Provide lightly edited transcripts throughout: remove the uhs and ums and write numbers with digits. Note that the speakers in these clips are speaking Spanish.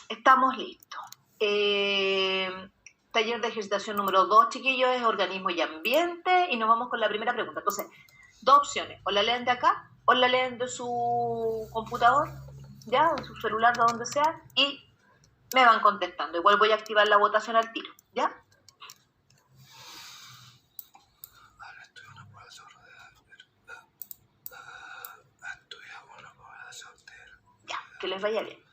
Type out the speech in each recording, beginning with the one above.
Estamos listos. Taller de ejercitación número 2, chiquillos, es organismo y ambiente, y nos vamos con la primera pregunta. Entonces, dos opciones, o la leen de acá, o la leen de su computador, ya, de su celular, de donde sea, y me van contestando. Igual voy a activar la votación al tiro, ¿ya? Ya, que les vaya bien.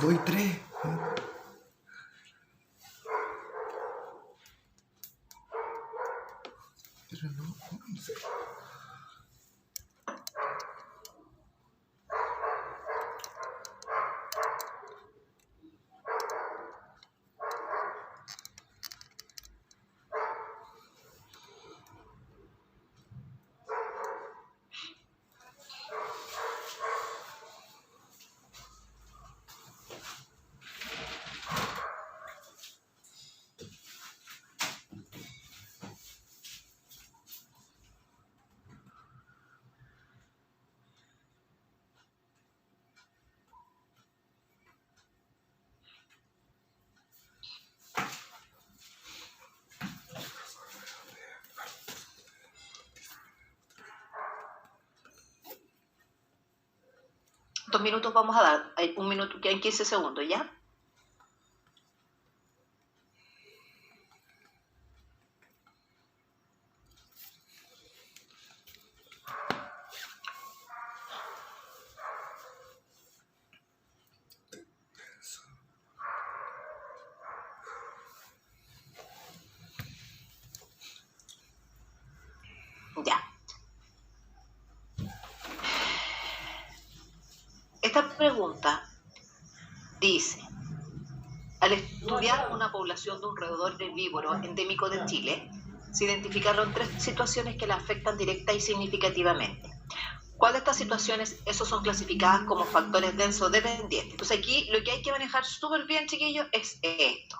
Doy 3. Pero no sé. Dos minutos vamos a dar, hay un minuto que hay 15 segundos, ¿ya? Ya. Esta pregunta dice, al estudiar una población de un roedor herbívoro endémico de Chile, se identificaron 3 situaciones que la afectan directa y significativamente. ¿Cuál de estas situaciones esos son clasificadas como factores densos dependientes? Entonces aquí lo que hay que manejar súper bien, chiquillos, es esto.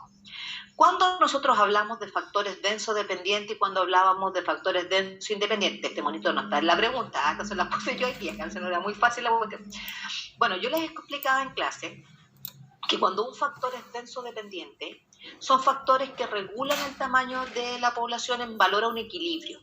Cuando nosotros hablamos de factores denso dependientes y cuando hablábamos de factores denso independientes, este monito no está en la pregunta, acá se la puse yo y acá se no era muy fácil la cuestión. Bueno, yo les explicaba en clase que cuando un factor es denso dependiente, son factores que regulan el tamaño de la población en valor a un equilibrio,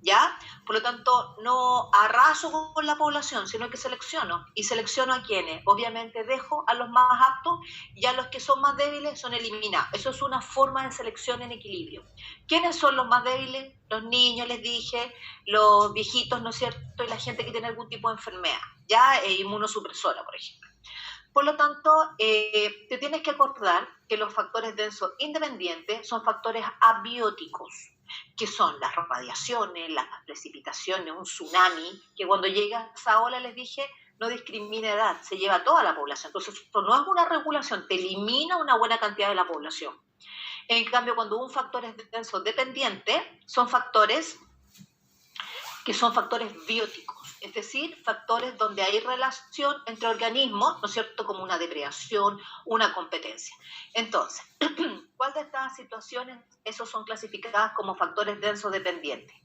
¿ya? Por lo tanto, no arraso con la población, sino que selecciono. ¿Y selecciono a quiénes? Obviamente dejo a los más aptos y a los que son más débiles son eliminados. Eso es una forma de selección en equilibrio. ¿Quiénes son los más débiles? Los niños, les dije, los viejitos, ¿no es cierto? Y la gente que tiene algún tipo de enfermedad, ¿ya? Inmunosupresora, por ejemplo. Por lo tanto, te tienes que acordar que los factores densos independientes son factores abióticos, que son las radiaciones, las precipitaciones, un tsunami, que cuando llega esa ola, les dije, no discrimina edad, se lleva a toda la población. Entonces, esto no es una regulación, te elimina una buena cantidad de la población. En cambio, cuando un factor es denso dependiente, son factores que son factores bióticos, es decir, factores donde hay relación entre organismos, ¿no es cierto?, como una depredación, una competencia. Entonces, ¿cuál de estas situaciones esos son clasificadas como factores densos dependientes?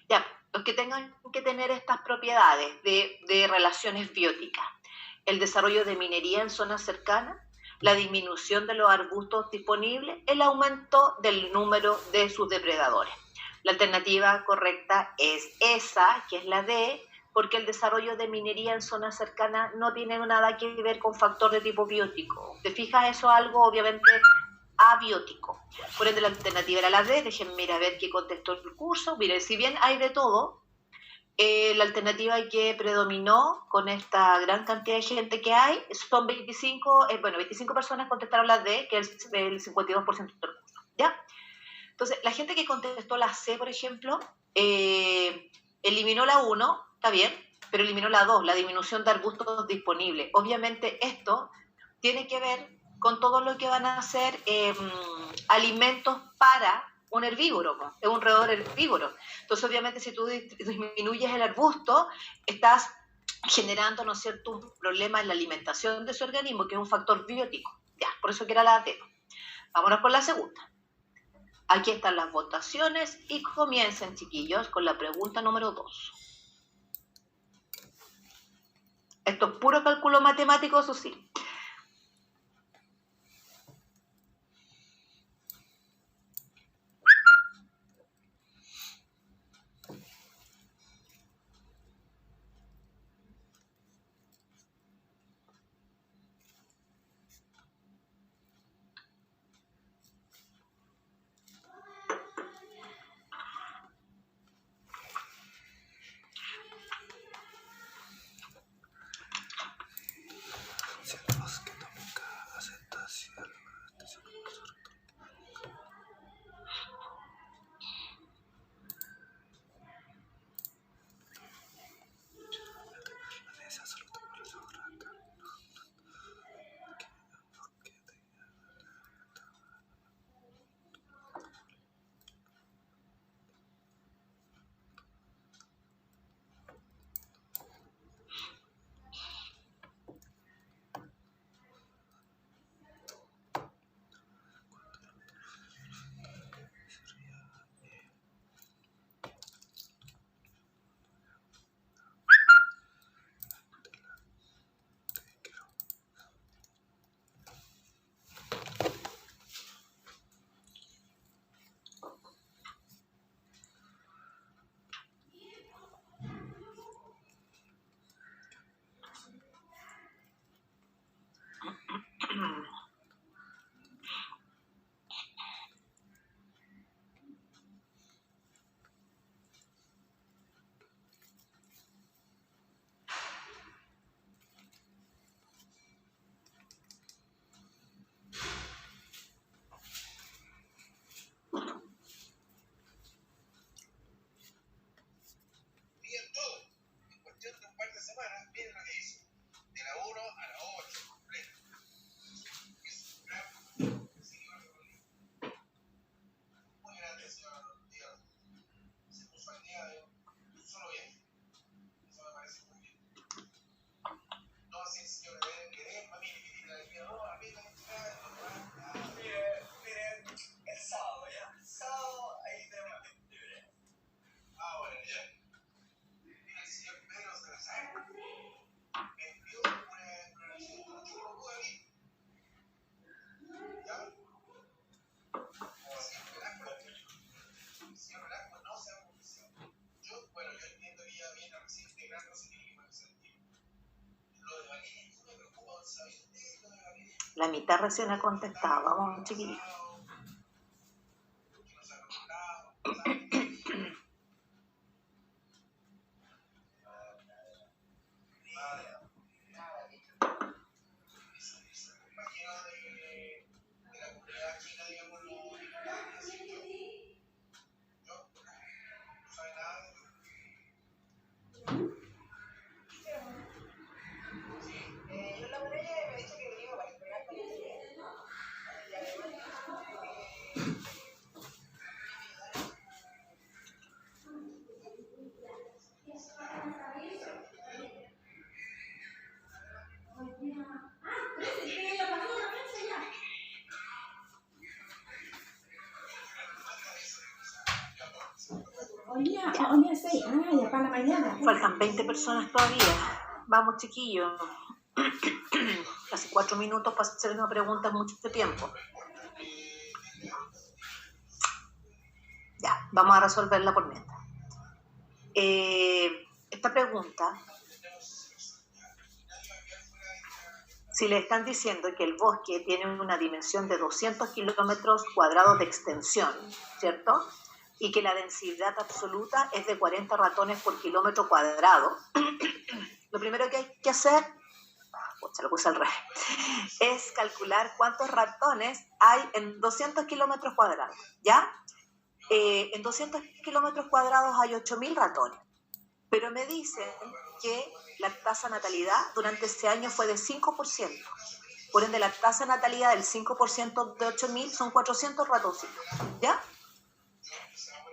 Ya, los que tengan que tener estas propiedades de relaciones bióticas, el desarrollo de minería en zonas cercanas, la disminución de los arbustos disponibles, el aumento del número de sus depredadores. La alternativa correcta es esa, que es la D, porque el desarrollo de minería en zonas cercanas no tiene nada que ver con factor de tipo biótico. ¿Te fijas? Eso es algo obviamente abiótico. Por ende, la alternativa era la D. Déjenme ir a ver qué contestó el curso. Miren, si bien hay de todo, la alternativa que predominó con esta gran cantidad de gente que hay son 25 personas contestaron la D, que es el 52% del curso, ¿ya? Entonces, la gente que contestó la C, por ejemplo, eliminó la 1, está bien, pero eliminó la 2, la disminución de arbustos disponibles. Obviamente esto tiene que ver con todo lo que van a ser alimentos para un herbívoro, es un roedor herbívoro. Entonces, obviamente, si tú disminuyes el arbusto, estás generando, ¿no es cierto?, un problema en la alimentación de su organismo, que es un factor biótico. Ya, por eso que era la D. Vámonos con la segunda. Aquí están las votaciones y comiencen, chiquillos, con la pregunta número 2. Esto es puro cálculo matemático, eso sí. La mitad recién ha contestado. Vamos, chiquillos. Ya para la mañana. Faltan 20 personas todavía. Vamos, chiquillos. Casi 4 minutos para hacer una pregunta en mucho tiempo. Ya, vamos a resolverla por mientras. Esta pregunta, si le están diciendo que el bosque tiene una dimensión de 200 kilómetros cuadrados de extensión, ¿cierto? y que la densidad absoluta es de 40 ratones por kilómetro cuadrado, lo primero que hay que hacer, se lo puse al revés, es calcular cuántos ratones hay en 200 kilómetros cuadrados, ¿ya? En 200 kilómetros cuadrados hay 8.000 ratones, pero me dicen que la tasa de natalidad durante ese año fue de 5%. Por ende, la tasa de natalidad del 5% de 8.000 son 400 ratoncitos, ¿ya?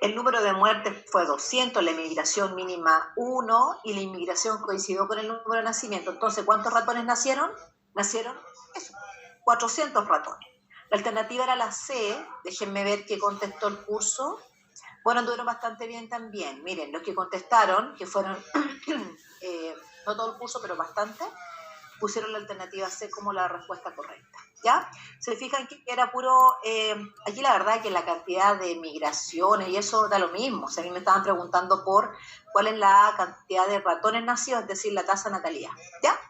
El número de muertes fue 200, la inmigración mínima 1 y la inmigración coincidió con el número de nacimiento. Entonces, ¿cuántos ratones nacieron? Nacieron, eso, 400 ratones. La alternativa era la C, déjenme ver qué contestó el curso. Bueno, anduvieron bastante bien también. Miren, los que contestaron, que fueron, no todo el curso, pero bastante, pusieron la alternativa C como la respuesta correcta, ¿ya? Se fijan que era puro, aquí la verdad que la cantidad de migraciones y eso da lo mismo. O sea, a mí me estaban preguntando por cuál es la cantidad de ratones nacidos, es decir, la tasa de natalidad, ¿ya?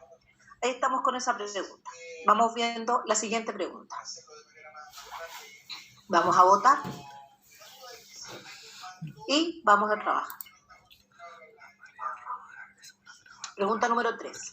Ahí estamos con esa pregunta. Vamos viendo la siguiente pregunta. Vamos a votar y vamos a trabajar. Pregunta número 3.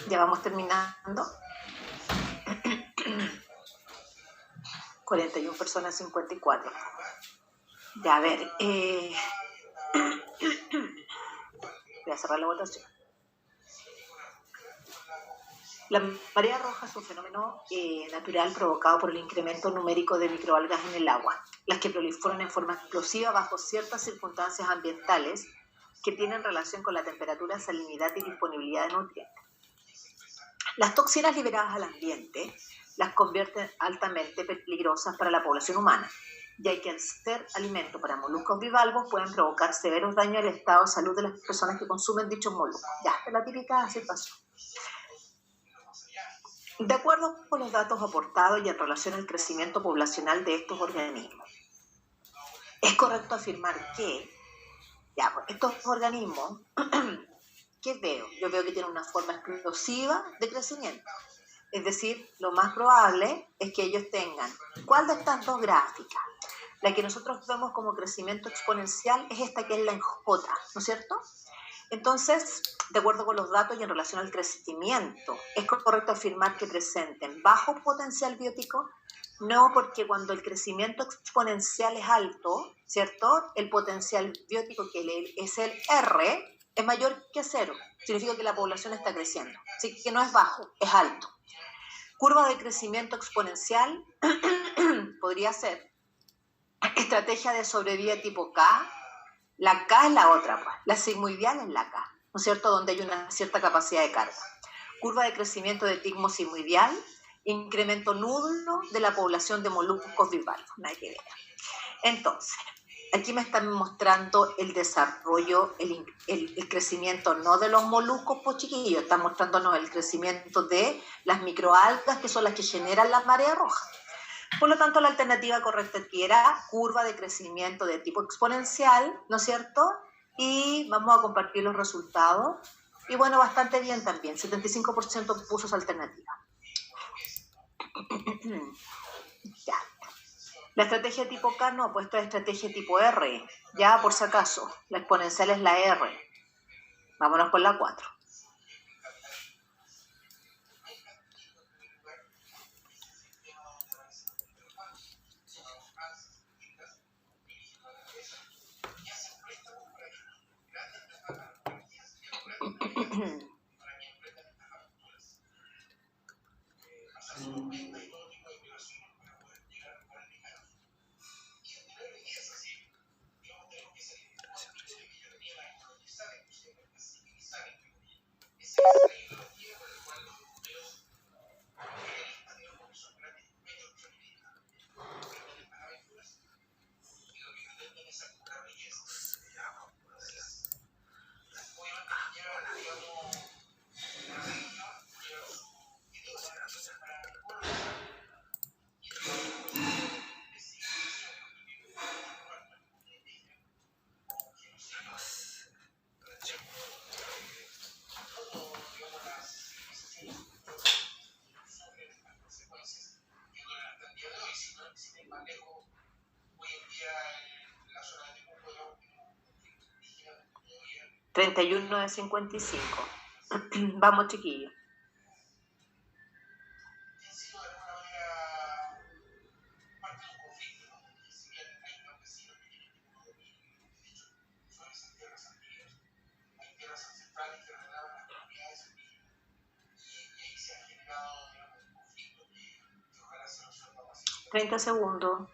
Ya vamos terminando. 41 personas, 54. Ya, a ver. Voy a cerrar la votación. La marea roja es un fenómeno natural provocado por el incremento numérico de microalgas en el agua, las que proliferan en forma explosiva bajo ciertas circunstancias ambientales que tienen relación con la temperatura, salinidad y disponibilidad de nutrientes. Las toxinas liberadas al ambiente las convierten altamente peligrosas para la población humana, ya que al ser alimento para moluscos bivalvos pueden provocar severos daños al estado de salud de las personas que consumen dichos moluscos. Ya, esta es la típica situación. De acuerdo con los datos aportados y en relación al crecimiento poblacional de estos organismos, es correcto afirmar que estos organismos, ¿qué veo? Yo veo que tienen una forma explosiva de crecimiento. Es decir, lo más probable es que ellos tengan. ¿Cuál de estas dos gráficas? La que nosotros vemos como crecimiento exponencial es esta que es la en J, ¿no es cierto? Entonces, de acuerdo con los datos y en relación al crecimiento, ¿es correcto afirmar que presenten bajo potencial biótico? No, porque cuando el crecimiento exponencial es alto, ¿cierto? El potencial biótico, que es el R, es mayor que 0. Significa que la población está creciendo. Así que no es bajo, es alto. Curva de crecimiento exponencial podría ser estrategia de sobrevida tipo K. La K es la otra, pues. La sigmoidial es la K, ¿no es cierto? Donde hay una cierta capacidad de carga. Curva de crecimiento de tigmo sigmoidial, incremento nulo de la población de moluscos bivalvos. Nada que ver. Entonces, aquí me están mostrando el desarrollo, el crecimiento no de los moluscos, pues chiquillos, están mostrándonos el crecimiento de las microalgas, que son las que generan las mareas rojas. Por lo tanto, la alternativa correcta aquí era curva de crecimiento de tipo exponencial, ¿no es cierto? Y vamos a compartir los resultados. Y bueno, bastante bien también, 75% puso esa alternativa. Ya. La estrategia tipo K no, pues esta es estrategia tipo R, ya por si acaso. La exponencial es la R. Vámonos con la 4. Hmm. 31 de 55. Vamos, chiquillos. $30 segundos.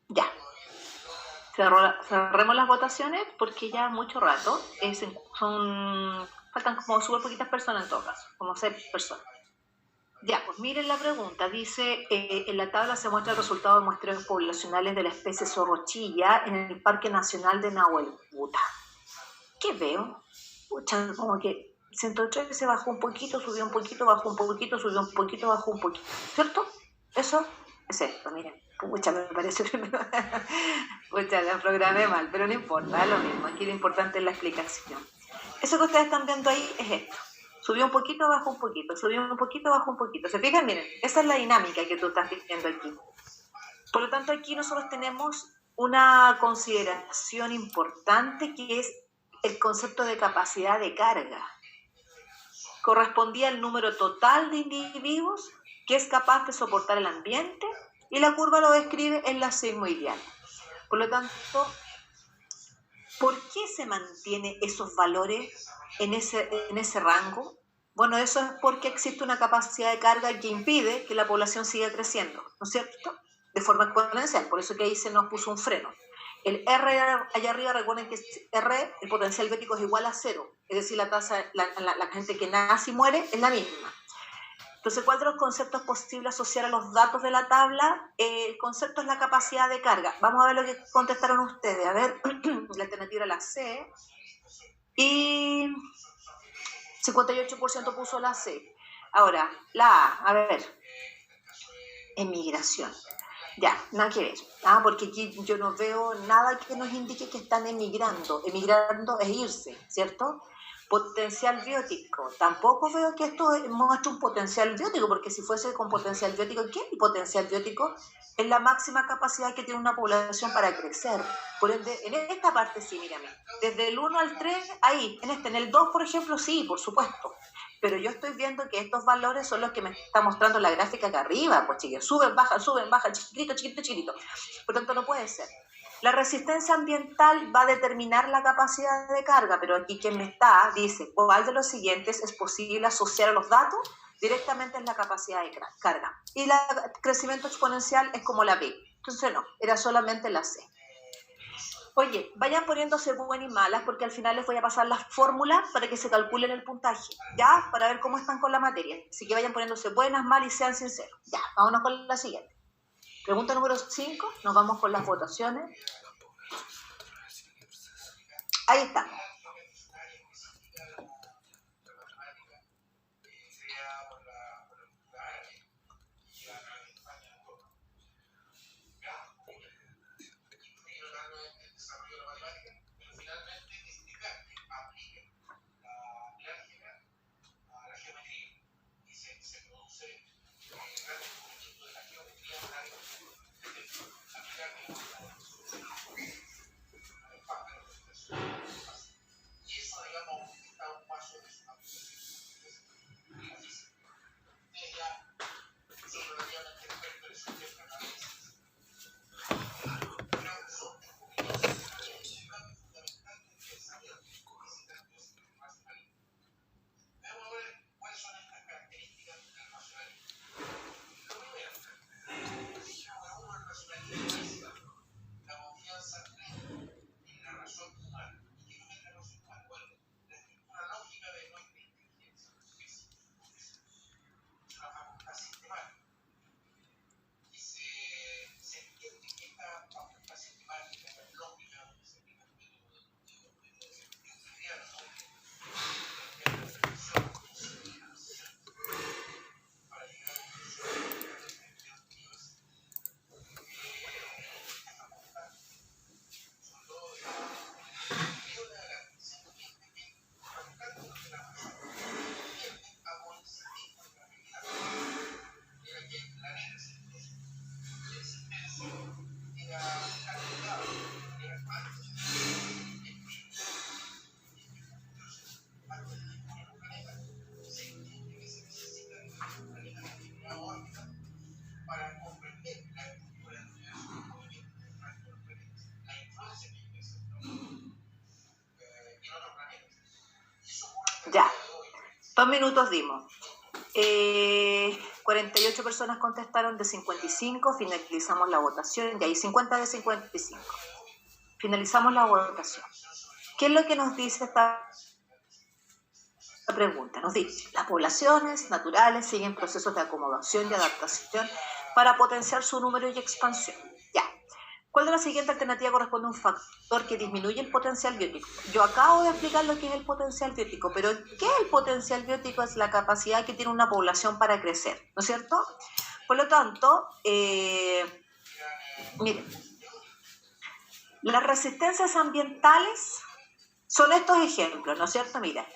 Ya. Cerremos las votaciones porque ya mucho rato. Faltan como súper poquitas personas en todo caso, como 6 personas. Ya, pues miren la pregunta. Dice, en la tabla se muestra el resultado de muestreos poblacionales de la especie zorrochilla en el Parque Nacional de Nahuel. Puta. ¿Qué veo? Pucha, como que 103 se bajó un poquito, subió un poquito, bajó un poquito, subió un poquito, bajó un poquito. ¿Cierto? Eso es esto, miren. Pucha, me parece que pucha, la programé mal, pero no importa, es lo mismo. Aquí lo importante es la explicación. Eso que ustedes están viendo ahí es esto. Subió un poquito, bajó un poquito, subió un poquito, bajó un poquito. ¿Se fijan? Miren, esa es la dinámica que tú estás viendo aquí. Por lo tanto, aquí nosotros tenemos una consideración importante que es el concepto de capacidad de carga. Correspondía al número total de individuos que es capaz de soportar el ambiente y la curva lo describe en la sigmoidial. Por lo tanto, ¿por qué se mantiene esos valores en ese rango? Bueno, eso es porque existe una capacidad de carga que impide que la población siga creciendo, ¿no es cierto? De forma exponencial, por eso que ahí se nos puso un freno. El R allá arriba, recuerden que R, el potencial biótico es igual a 0, es decir, la tasa, la gente que nace y muere es la misma. Entonces, ¿cuál de los conceptos posibles asociar a los datos de la tabla? El concepto es la capacidad de carga. Vamos a ver lo que contestaron ustedes. A ver, la alternativa era la C. Y 58% puso la C. Ahora, la A ver, emigración. Ya, nada que ver, porque aquí yo no veo nada que nos indique que están emigrando. Emigrando es irse, ¿cierto? Potencial biótico. Tampoco veo que esto muestre un potencial biótico, porque si fuese con potencial biótico, ¿qué es el potencial biótico? Es la máxima capacidad que tiene una población para crecer. Por ende, en esta parte sí, mírame. Desde el 1 al 3, ahí, en el 2, por ejemplo, sí, por supuesto. Pero yo estoy viendo que estos valores son los que me está mostrando la gráfica acá arriba, pues chiquillos, suben, bajan, chiquitito, chiquitito, chiquitito. Por tanto, no puede ser. La resistencia ambiental va a determinar la capacidad de carga, pero aquí quien me está dice, ¿cuál de los siguientes es posible asociar a los datos? Directamente es la capacidad de carga. Y el crecimiento exponencial es como la B. Entonces no, era solamente la C. Oye, vayan poniéndose buenas y malas porque al final les voy a pasar las fórmulas para que se calculen el puntaje, ¿ya? Para ver cómo están con la materia. Así que vayan poniéndose buenas, malas y sean sinceros. Ya, vámonos con la siguiente. Pregunta número 5, nos vamos con las votaciones. Ahí estamos. Ya, 2 minutos dimos. 48 personas contestaron de 55, finalizamos la votación, y ahí 50 de 55. Finalizamos la votación. ¿Qué es lo que nos dice esta pregunta? Nos dice, las poblaciones naturales siguen procesos de acomodación y adaptación para potenciar su número y expansión. Ya. ¿Cuál de la siguiente alternativa corresponde a un factor que disminuye el potencial biótico? Yo acabo de explicar lo que es el potencial biótico, pero ¿qué es el potencial biótico? Es la capacidad que tiene una población para crecer, ¿no es cierto? Por lo tanto, miren, las resistencias ambientales son estos ejemplos, ¿no es cierto? Mira,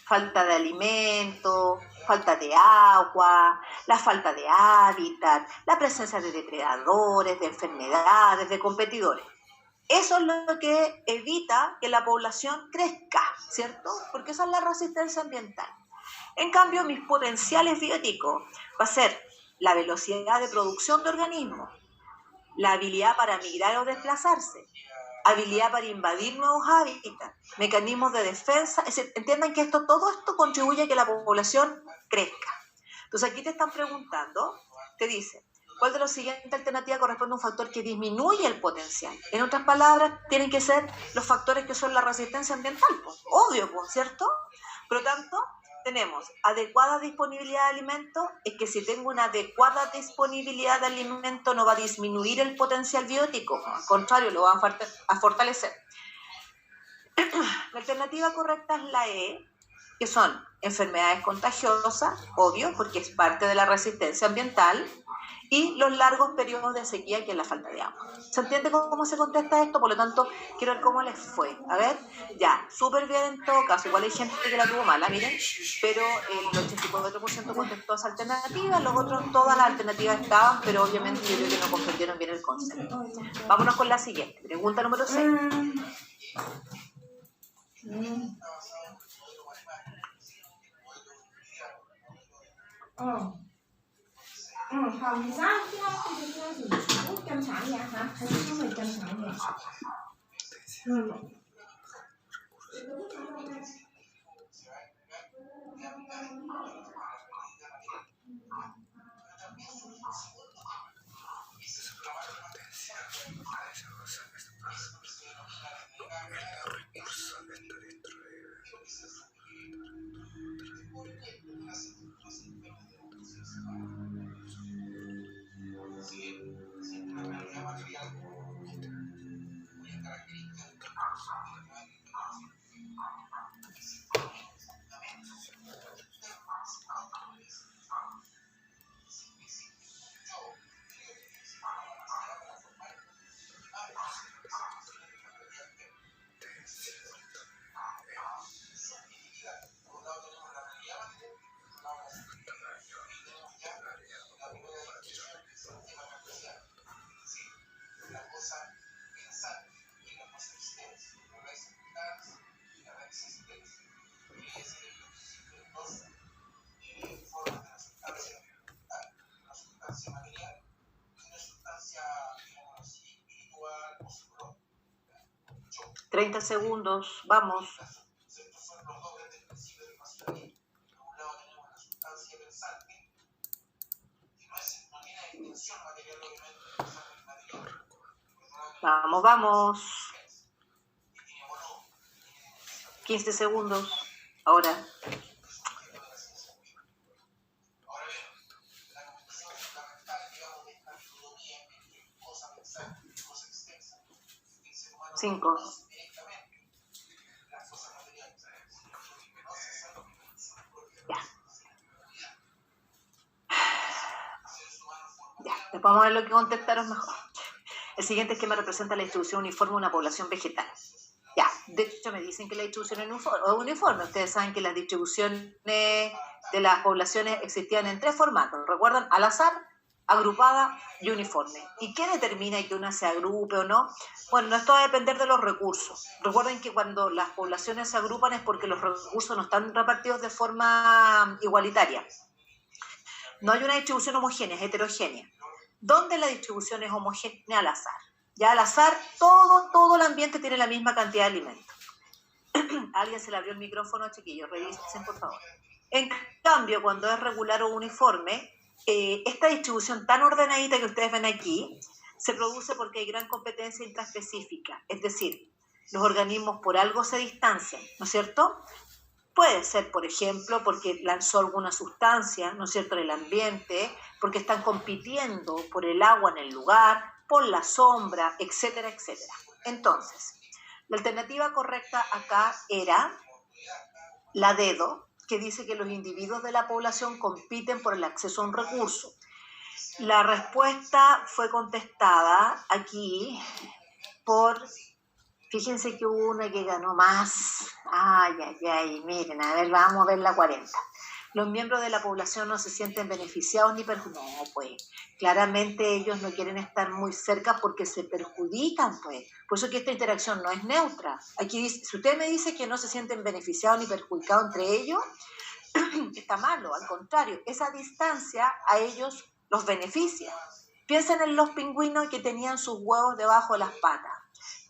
falta de alimento, falta de agua, la falta de hábitat, la presencia de depredadores, de enfermedades, de competidores. Eso es lo que evita que la población crezca, ¿cierto? Porque esa es la resistencia ambiental. En cambio, mis potenciales bióticos va a ser la velocidad de producción de organismos, la habilidad para migrar o desplazarse, habilidad para invadir nuevos hábitats, mecanismos de defensa. Es decir, entiendan que todo esto contribuye a que la población crezca. Entonces aquí te están preguntando, te dice, ¿cuál de las siguientes alternativas corresponde a un factor que disminuye el potencial? En otras palabras, tienen que ser los factores que son la resistencia ambiental, pues, obvio, pues, ¿cierto? Por lo tanto, tenemos adecuada disponibilidad de alimentos, es que si tengo una adecuada disponibilidad de alimentos no va a disminuir el potencial biótico, al contrario, lo va a fortalecer. La alternativa correcta es la E, que son enfermedades contagiosas, obvio, porque es parte de la resistencia ambiental, y los largos periodos de sequía, que es la falta de agua. ¿Se entiende cómo se contesta esto? Por lo tanto, quiero ver cómo les fue. A ver, ya, súper bien en todo caso. Igual hay gente que la tuvo mala, miren, pero el 84% contestó esa alternativa, los otros, todas las alternativas estaban, pero obviamente yo creo que no comprendieron bien el concepto. Vámonos con la siguiente. Pregunta número 6. Phòng thì sao chứ thì ra sử dụng chăm sóc vậy hả? Hay không phải chăm sóc vậy? ...30 segundos, vamos. Vamos, vamos. 15 segundos. Ahora. Cinco. Ya, después vamos a ver lo que contestaron mejor. El siguiente esquema representa la distribución uniforme de una población vegetal. Ya, de hecho me dicen que la distribución es uniforme. Ustedes saben que las distribuciones de las poblaciones existían en 3 formatos. ¿Recuerdan? Al azar, agrupada y uniforme. ¿Y qué determina que una se agrupe o no? Bueno, esto va a depender de los recursos. Recuerden que cuando las poblaciones se agrupan es porque los recursos no están repartidos de forma igualitaria. No hay una distribución homogénea, es heterogénea. ¿Dónde la distribución es homogénea? Al azar. Ya al azar, todo el ambiente tiene la misma cantidad de alimentos. ¿Alguien se le abrió el micrófono, chiquillos? Revisen, por favor. En cambio, cuando es regular o uniforme, esta distribución tan ordenadita que ustedes ven aquí se produce porque hay gran competencia intraespecífica. Es decir, los organismos por algo se distancian, ¿no es cierto? Puede ser, por ejemplo, porque lanzó alguna sustancia, ¿no es cierto?, en el ambiente, porque están compitiendo por el agua en el lugar, por la sombra, etcétera, etcétera. Entonces, la alternativa correcta acá era la dedo, que dice que los individuos de la población compiten por el acceso a un recurso. La respuesta fue contestada aquí por... Fíjense que hubo una que ganó más. Ay, miren, a ver, vamos a ver la 40. Los miembros de la población no se sienten beneficiados ni perjudicados. No, pues, claramente ellos no quieren estar muy cerca porque se perjudican, pues. Por eso que esta interacción no es neutra. Aquí dice, si usted me dice que no se sienten beneficiados ni perjudicados entre ellos, está malo, al contrario, esa distancia a ellos los beneficia. Piensen en los pingüinos que tenían sus huevos debajo de las patas.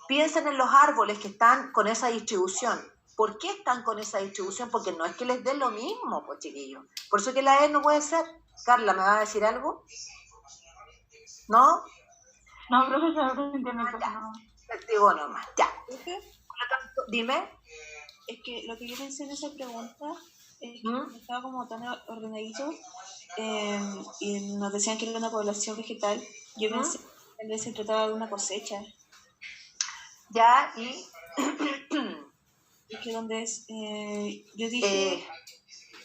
Piensen en los árboles que están con esa distribución. ¿Por qué están con esa distribución? Porque no es que les dé lo mismo, pues, chiquillos. Por eso que la E no puede ser. Carla, ¿me va a decir algo? ¿No? No, profesor, no entiendo. No. Digo nomás, ya. ¿Qué? Por lo tanto, dime. Es que lo que yo pensé en esa pregunta ¿Mm? estaba como tan ordenadito y nos decían que era una población vegetal. Yo ¿Mm? pensé que tal vez se trataba de una cosecha. Ya, y Es que donde es, yo dije,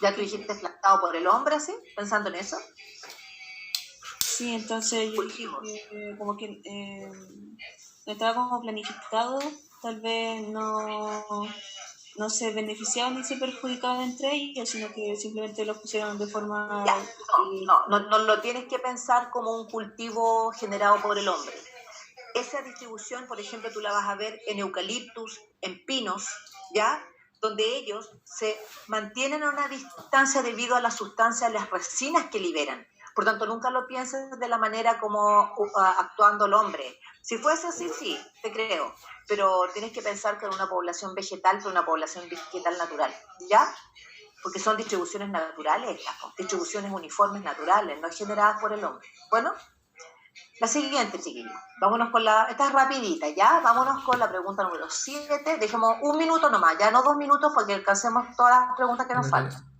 ya tú dijiste plantado por el hombre, ¿sí? Pensando en eso. sí, entonces yo dije Cultivos. que como que no estaba como planificado, tal vez no se beneficiaban ni se perjudicaban entre ellos, sino que simplemente los pusieron de forma... Ya, no lo tienes que pensar como un cultivo generado por el hombre. Esa distribución, por ejemplo, tú la vas a ver en eucaliptus, en pinos, ¿ya? Donde ellos se mantienen a una distancia debido a las sustancias, las resinas que liberan. Por tanto, nunca lo pienses de la manera como actuando el hombre. Si fuese así, sí, te creo. Pero tienes que pensar que en una población vegetal, pero una población vegetal natural, ¿ya? Porque son distribuciones naturales, distribuciones uniformes naturales, no generadas por el hombre. Bueno, la siguiente, chiquillos. Vámonos con esta es rapidita, ¿ya? Vámonos con la pregunta número 7. Dejemos un minuto nomás, ya no 2 minutos porque alcancemos todas las preguntas que nos faltan.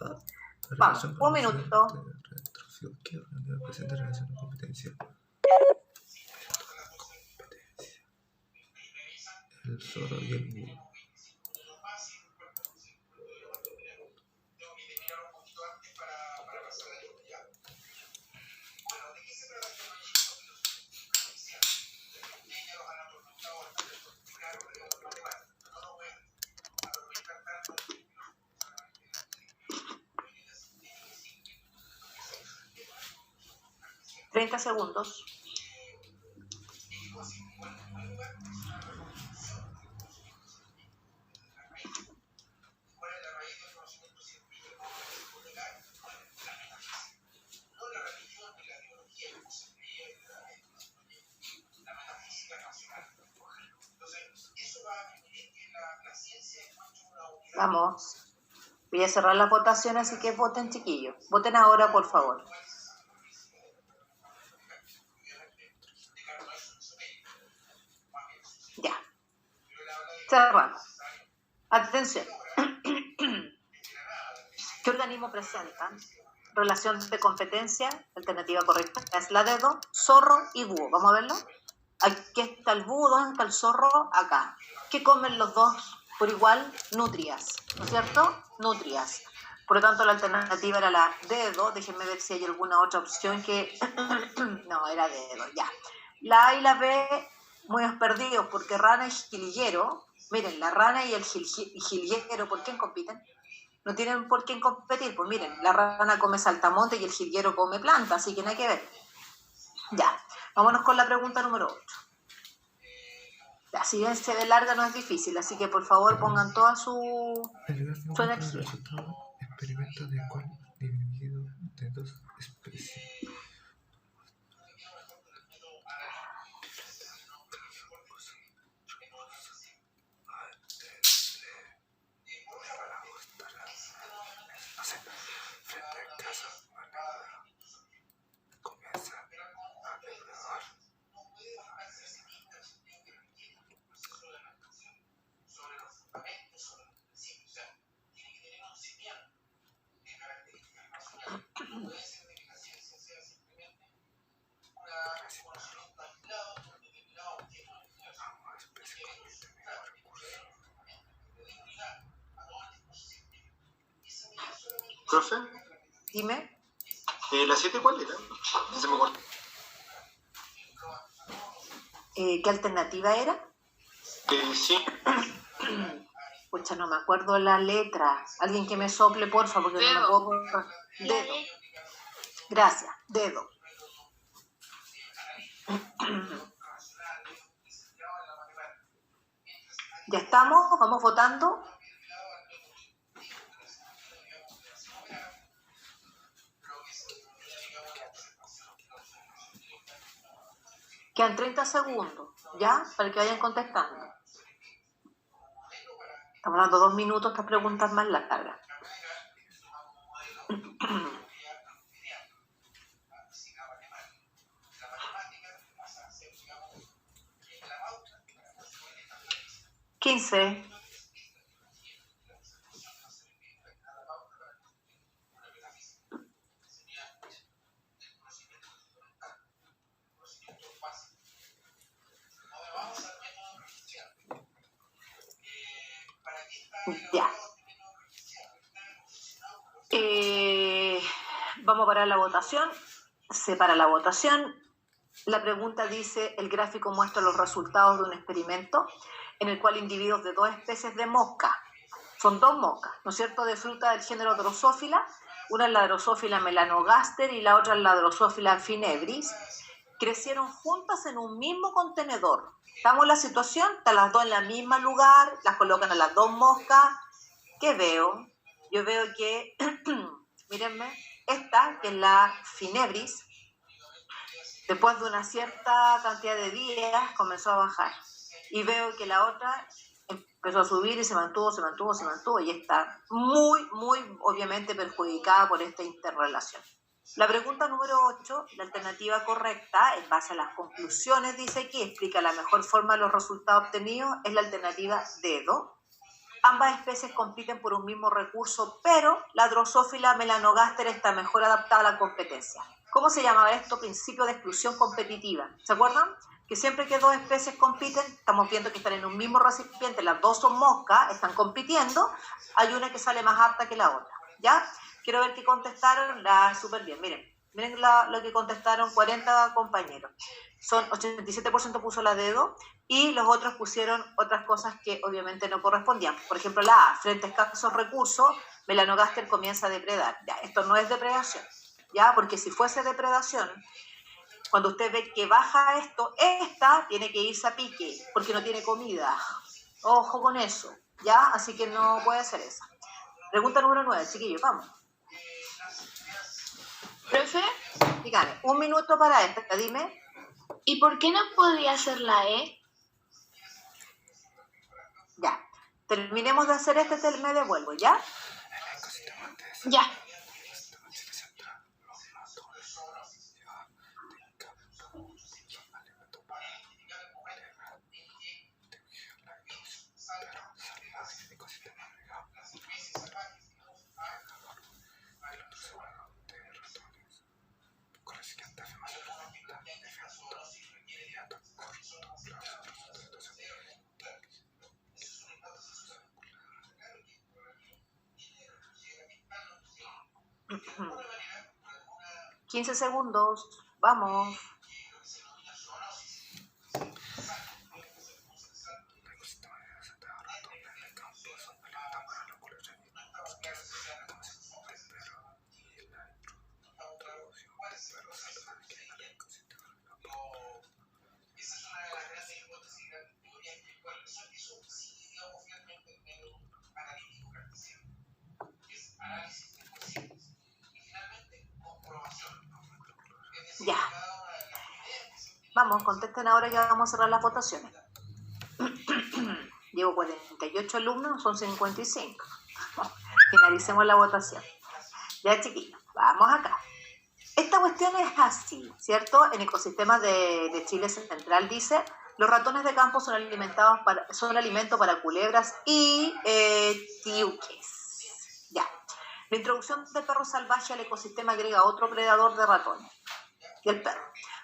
Vamos, un minuto. ¿Qué organismo presenta relación de competencia? El zorro y el búho. 30 segundos. Vamos. Voy a cerrar las votaciones, así que voten, chiquillos. Voten ahora, por favor. Ya. Cerramos. Atención. ¿Qué organismo presenta relación de competencia? Alternativa correcta es la de dos, zorro y búho. ¿Vamos a verlo? Aquí está el búho, ¿dónde está el zorro? Acá. ¿Qué comen los dos por igual? Nutrias, ¿no es cierto? Nutrias. Por lo tanto, la alternativa era la dedo. Déjenme ver si hay alguna otra opción que... no, era dedo, ya. La A y la B, muy perdidos, porque rana y jilguero. Miren, la rana y el jilguero, ¿por quién compiten? No tienen por qué competir. Pues miren, la rana come saltamonte y el jilguero come planta, así que no hay que ver. Ya, vámonos con la pregunta número 8. La siguiente de larga no es difícil, así que por favor pongan toda su energía. El resultado experimento de cual dividido de dos especies. No sé, frente a casa, comienza a depredador. Profe, Dime, ¿la 7 cuál era? Se me acuerdo. ¿qué alternativa era? Sí, Pucha, no me acuerdo la letra. Alguien que me sople, porfa, porque no me puedo... Dedo. Gracias, dedo. Ya estamos, vamos votando. Quedan 30 segundos, ¿ya? Para que vayan contestando. Estamos dando 2 minutos, estas preguntas más largas. Ya. Vamos a parar la votación. Se para la votación. La pregunta dice, el gráfico muestra los resultados de un experimento en el cual individuos de dos especies de mosca, son dos moscas, ¿no es cierto?, de fruta del género Drosophila, una es la Drosophila melanogaster y la otra es la Drosophila finebris, crecieron juntas en un mismo contenedor. ¿Estamos en la situación? Están las dos en el mismo lugar, las colocan a las dos moscas. ¿Qué veo? Yo veo que, mírenme, esta, que es la finebris, después de una cierta cantidad de días comenzó a bajar. Y veo que la otra empezó a subir y se mantuvo y está muy, obviamente perjudicada por esta interrelación. La pregunta número 8, la alternativa correcta, en base a las conclusiones, dice que explica la mejor forma de los resultados obtenidos, es la alternativa dedo. Ambas especies compiten por un mismo recurso, pero la Drosophila melanogaster está mejor adaptada a la competencia. ¿Cómo se llamaba esto? Principio de exclusión competitiva. ¿Se acuerdan? Que siempre que dos especies compiten, estamos viendo que están en un mismo recipiente, las dos son moscas, están compitiendo, hay una que sale más apta que la otra. ¿Ya? Quiero ver qué contestaron. Súper bien. Miren lo que contestaron 40 compañeros. Son 87% puso la dedo y los otros pusieron otras cosas que obviamente no correspondían. Por ejemplo, la A, frente a escasos recursos, melanogaster comienza a depredar. Ya, esto no es depredación, ¿ya? Porque si fuese depredación, cuando usted ve que baja esto, esta tiene que irse a pique porque no tiene comida. Ojo con eso, ¿ya? Así que no puede ser esa. Pregunta número 9, chiquillos, vamos. Profe, Dígame, 1 minuto para esta, dime. ¿y por qué no podía ser la E? Ya, terminemos de hacer este, me devuelvo, ¿ya? Ya. Ujú. 15 segundos, vamos. Ya. Vamos, contesten ahora, ya vamos a cerrar las votaciones. Llevo 48 alumnos, son 55. Finalicemos la votación. Ya, chiquillos, vamos acá. Esta cuestión es así, ¿cierto? En ecosistemas de Chile Central dice, los ratones de campo son alimento para culebras y tiuques. Ya. La introducción del perro salvaje al ecosistema agrega otro predador de ratones, y el perro.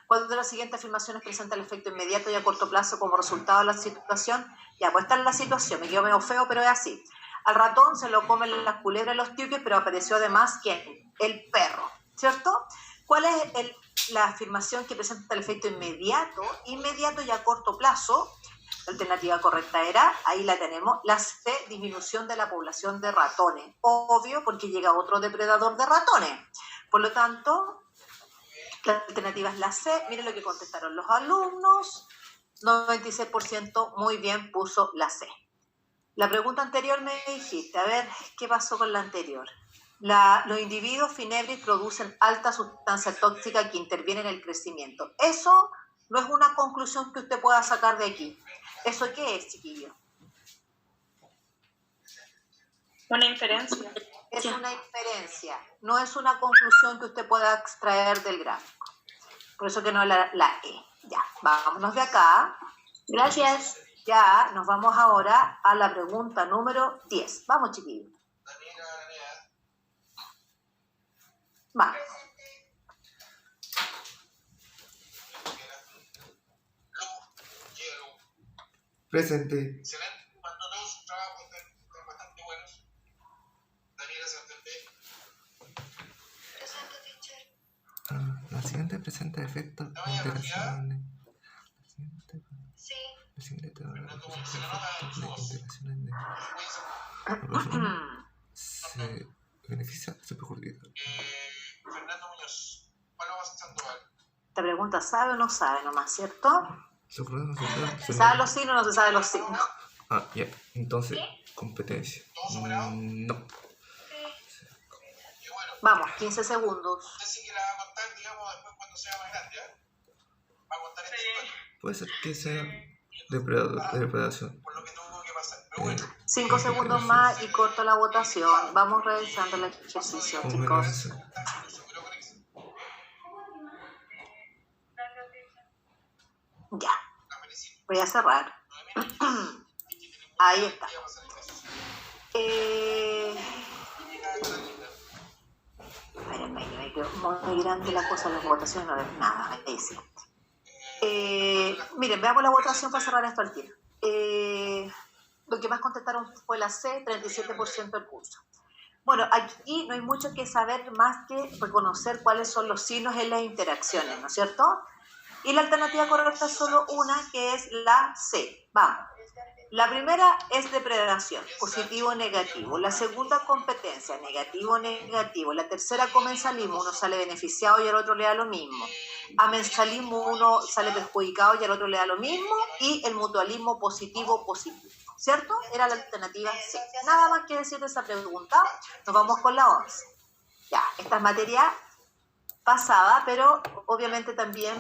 ¿Cuál de las siguientes afirmaciones presenta el efecto inmediato y a corto plazo como resultado de la situación? Ya, pues esta es la situación, me quedo medio feo, pero es así. Al ratón se lo comen las culebras y los tiuques, pero apareció además, ¿quién? El perro, ¿cierto? ¿Cuál es la afirmación que presenta el efecto inmediato y a corto plazo? La alternativa correcta era, ahí la tenemos, la C, disminución de la población de ratones. Obvio, porque llega otro depredador de ratones. Por lo tanto, la alternativa es la C. Miren lo que contestaron los alumnos. 96% muy bien puso la C. La pregunta anterior me dijiste, a ver, ¿qué pasó con la anterior? Los individuos finebris producen alta sustancia tóxica que interviene en el crecimiento. Eso no es una conclusión que usted pueda sacar de aquí. ¿Eso qué es, chiquillo? Una inferencia. Es una inferencia, no es una conclusión que usted pueda extraer del gráfico. Por eso que no es la E. Ya, vámonos de acá. Gracias. Ya, nos vamos ahora a la pregunta número 10. Vamos, chiquillos. Vamos. Presente. Excelente. Cuando leo su trabajo es bastante siguiente presenta efectos de interacciones. Sí. La siguiente tabla representa efectos de interacciones de la persona se beneficia o se perjudica. Fernando Muñoz, Paloma Sandoval. Esta pregunta sabe o no sabe nomás, ¿cierto? ¿Se ¿Se saben los signos o no se saben los signos? Ah, ya. Entonces, competencia. No. Vamos, 15 segundos. Usted sí que la va a contar, digamos, después cuando sea más grande, ¿eh? Va a contar esta historia. Puede ser que sea depredación. Por lo que tuvo que pasar. Pero bueno, 5 segundos más y corto la votación. Vamos realizando el ejercicio, chicos. Ya. Voy a cerrar. Ahí está. Espérenme, que me quedó muy grande la cosa de las votaciones, no veo nada. Ahí sí. Miren, veamos la votación para cerrar esto al tiro. Lo que más contestaron fue la C, 37% del curso. Bueno, aquí no hay mucho que saber más que reconocer cuáles son los signos en las interacciones, ¿no es cierto? Y la alternativa correcta es solo una, que es la C. Vamos. La primera es depredación, positivo o negativo. La segunda, competencia, negativo o negativo. La tercera, comensalismo, uno sale beneficiado y al otro le da lo mismo. Amensalismo, uno sale perjudicado y al otro le da lo mismo. Y el mutualismo, positivo, positivo. ¿Cierto? Era la alternativa C. Nada más que decir de esa pregunta. Nos vamos con la 11. Ya, esta es materia pasada, pero obviamente también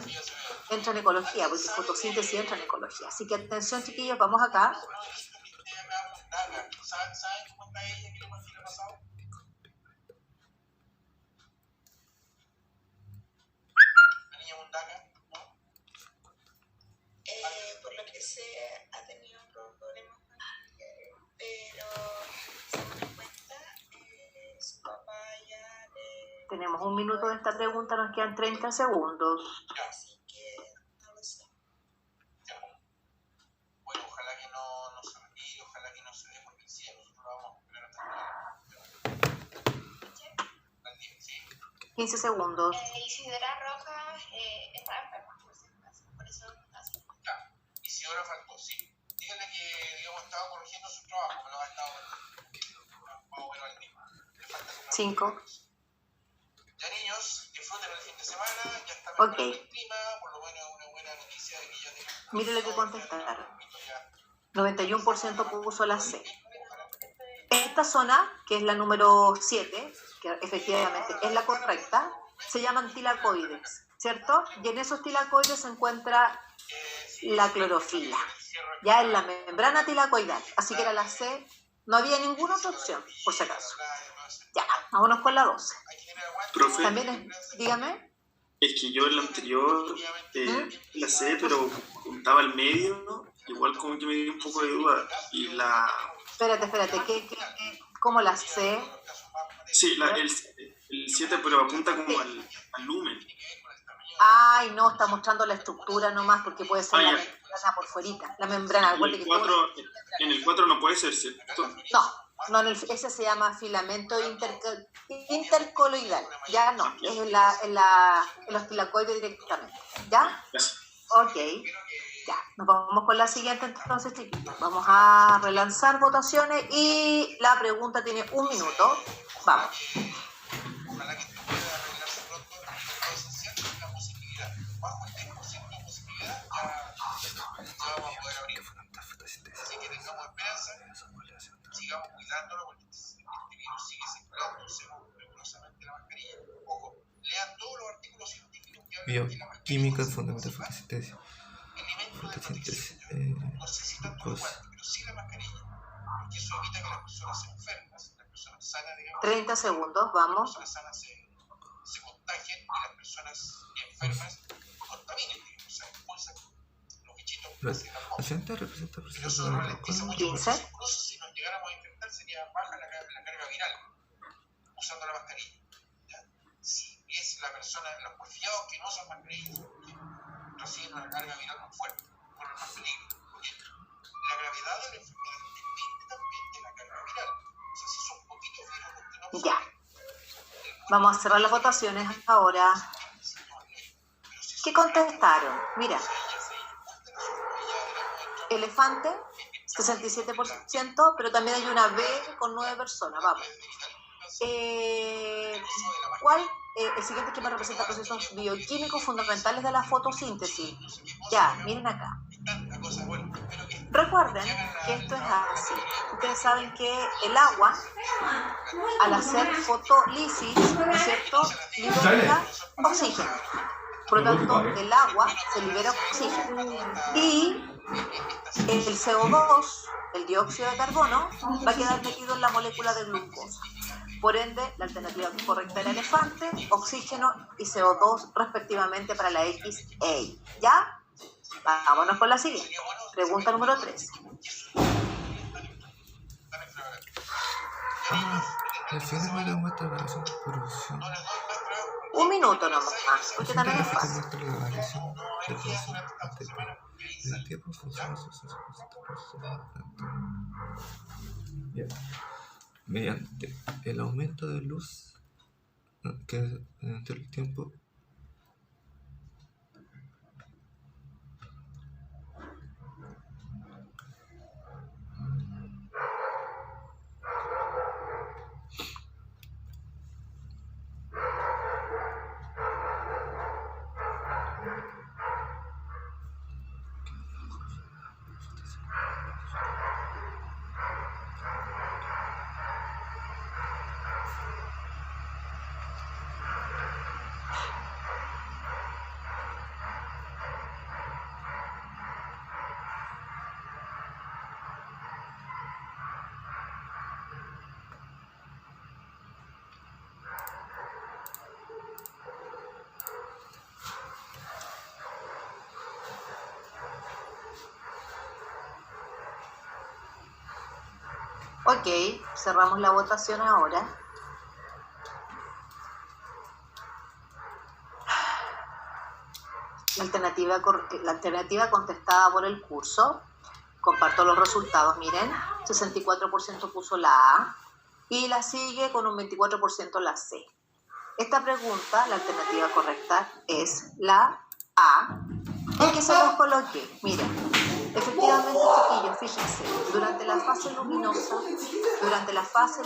entra en ecología, porque fotosíntesis entra en ecología. Así que atención, chiquillos, vamos acá. ¿Saben cómo está ella? ¿Qué le ha pasado? La niña Mundaca, ¿no? Por lo que sé, ha tenido problemas familiares, pero según me cuenta, su papá ya le... Tenemos un minuto de esta pregunta, nos quedan 30 segundos. Así que no lo sé. Ya. Bueno, ojalá que no se retire, ojalá que no se dé por vencida. Nosotros lo vamos a esperar hasta el 10, ¿sí? 15 segundos. Isidora Rojas está enferma, por eso está así. Ya. Isidora faltó, sí. Díganle que, digamos, estaba corrigiendo su trabajo, pero ha estado más o menos al mismo. Le falta como 5. Ya, niños, disfruten el fin de semana, ya está Ok. mejorando el clima, por lo menos una buena noticia de que ya tenemos... Mire lo que contestaron. 91% puso la C. Esta zona, que es la número 7, que efectivamente es la correcta, se llaman tilacoides, ¿cierto? Y en esos tilacoides se encuentra la clorofila, ya en la membrana tilacoidal. Así que era la C, no había ninguna otra opción, por si acaso. Ya, vámonos con la 12. Profe, También es, dígame. es que yo en la anterior la sé, pero juntaba el medio, ¿no? Igual como que me dio un poco de duda. Y la... Espérate, ¿cómo la C? Sí, el 7, pero apunta como al lumen. Ay, no, está mostrando la estructura nomás, porque puede ser Ah, la ya. membrana por fuerita. La membrana, Y acuérdate el que 4, en el 4 no puede ser, ¿cierto? no, ese se llama filamento intercoloidal. Ya no, es en los tilacoides directamente. ¿Ya? Gracias. Ok. Ya, nos vamos con la siguiente entonces, chiquitos. Vamos a relanzar votaciones y la pregunta tiene 1 minuto. Vamos. Ojalá que esto pueda arreglarse pronto. Lo esencial es la positividad. Bajo el 10% de positividad ya vamos a poder abrir. Así que tengamos esperanza, sigamos cuidándolo porque este virus sigue circulando. Usemos rigurosamente la mascarilla. Ojo, lean todos los artículos científicos que hablan de la mascarilla. Bioquímica, el fundamento de fotosíntesis. Elementos de Fotosíntesis. protección. No sé si tanto lo guantes, pero sí la mascarilla. Porque eso evita que las personas se enfermen, las personas sanas, digamos. 30 segundos, Las vamos. personas sanas se contagien y las personas enfermas contaminen, digamos, o sea, expulsan los bichitos hacia la La atmósfera. siguiente representa el Pero proceso eso de ralentiza mucho el 15. proceso. Incluso si nos llegáramos a infectar sería baja la carga viral usando la mascarilla. ¿Ya? Si es la persona, los porfiados que no usan mascarilla, reciben una carga viral más fuerte, corren más peligro. Porque la gravedad de la enfermedad depende también de la carga viral. O sea, si son poquitos virus los que no Ya. Vamos a cerrar las votaciones ahora. ¿Qué contestaron? Mira, elefante, 67%, pero también hay una B con 9 personas, vamos. ¿Cuál? El siguiente esquema representa procesos bioquímicos fundamentales de la fotosíntesis. Ya, miren acá. Recuerden que esto es así. Ustedes saben que el agua, al hacer fotolisis, ¿no es cierto?, libera oxígeno. Por lo tanto, el agua se libera oxígeno. Y el CO2, el dióxido de carbono, va a quedar metido en la molécula de glucosa. Por ende, la alternativa correcta era elefante, oxígeno y CO2 respectivamente para la XA. ¿Ya? Vámonos con la siguiente. Pregunta número 13. Al final me muestra la relación de producción. Un minuto nomás, porque también es fácil. Muestra la relación de producción ATP. El tiempo funciona mediante el aumento de luz que entre el tiempo. Ok, cerramos la votación ahora. La alternativa contestada por el curso, comparto los resultados, miren, 64% puso la A y la sigue con un 24% la C. Esta pregunta, la alternativa correcta es la A, en que se los coloqué. Miren, efectivamente, chiquillos, fíjense, durante la fase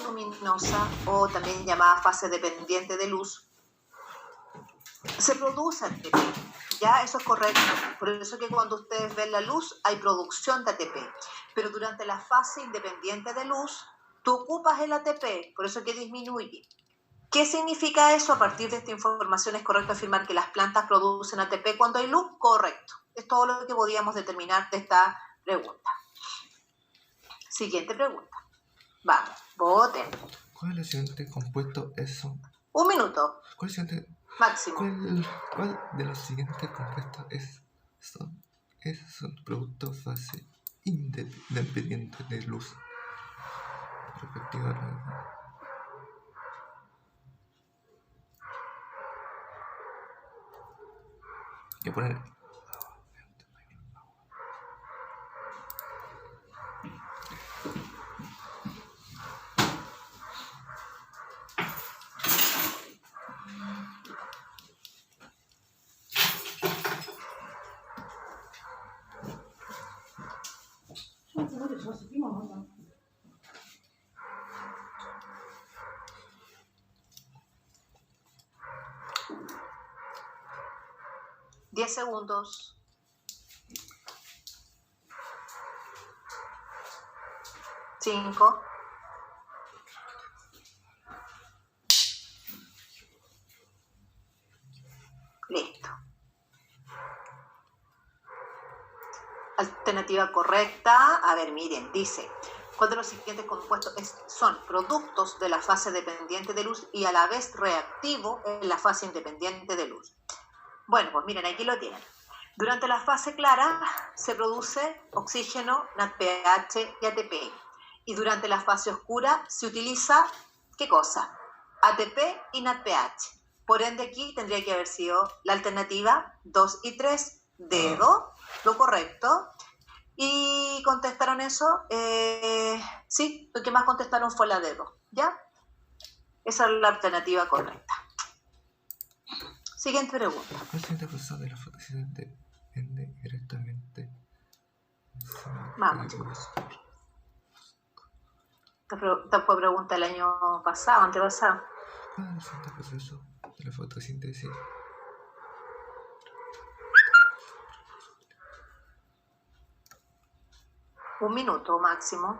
luminosa o también llamada fase dependiente de luz, se produce ATP. Ya, eso es correcto. Por eso que cuando ustedes ven la luz hay producción de ATP. Pero durante la fase independiente de luz, tú ocupas el ATP, por eso que disminuye. ¿Qué significa eso? A partir de esta información es correcto afirmar que las plantas producen ATP cuando hay luz. Correcto. Es todo lo que podíamos determinar de esta pregunta. Siguiente pregunta. Vamos, voten. ¿Cuál es el siguiente compuesto eso? Un minuto. ¿Cuál es el siguiente? Máximo. ¿Cuál de los siguientes compuestos son productos fase independiente de luz? Respectivamente. Voy a poner. Diez segundos. Cinco. Listo. Alternativa correcta. A ver, miren, dice, ¿cuál de los siguientes compuestos son productos de la fase dependiente de luz y a la vez reactivo en la fase independiente de luz? Bueno, pues miren, aquí lo tienen. Durante la fase clara se produce oxígeno, NADPH y ATP. Y durante la fase oscura se utiliza, ¿qué cosa? ATP y NADPH. Por ende, aquí tendría que haber sido la alternativa 2 y 3, dedo, lo correcto. Y contestaron eso, sí, lo que más contestaron fue la dedo, ¿ya? Esa es la alternativa correcta. Siguiente pregunta. ¿Cuál siguiente proceso de la fotosíntesis depende directamente? Vamos, chicos. Esta fue pregunta el año pasado, antepasado. ¿Cuál es el siguiente proceso de la fotosíntesis? Un minuto máximo.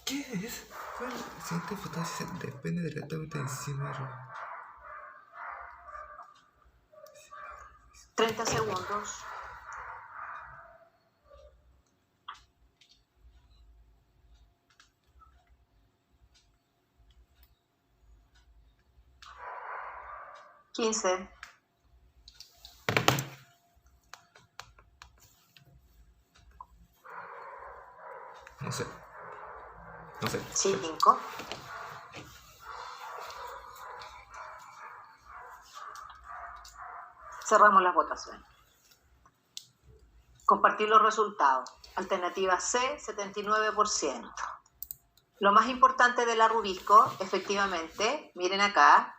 ¿Qué es? ¿Cuál es el siguiente fotosíntesis depende directamente de encima? 30 segundos. ¿15? No sé. No sé. 5. Cerramos las votaciones. Compartir los resultados. Alternativa C, 79%. Lo más importante de la Rubisco, efectivamente, miren acá,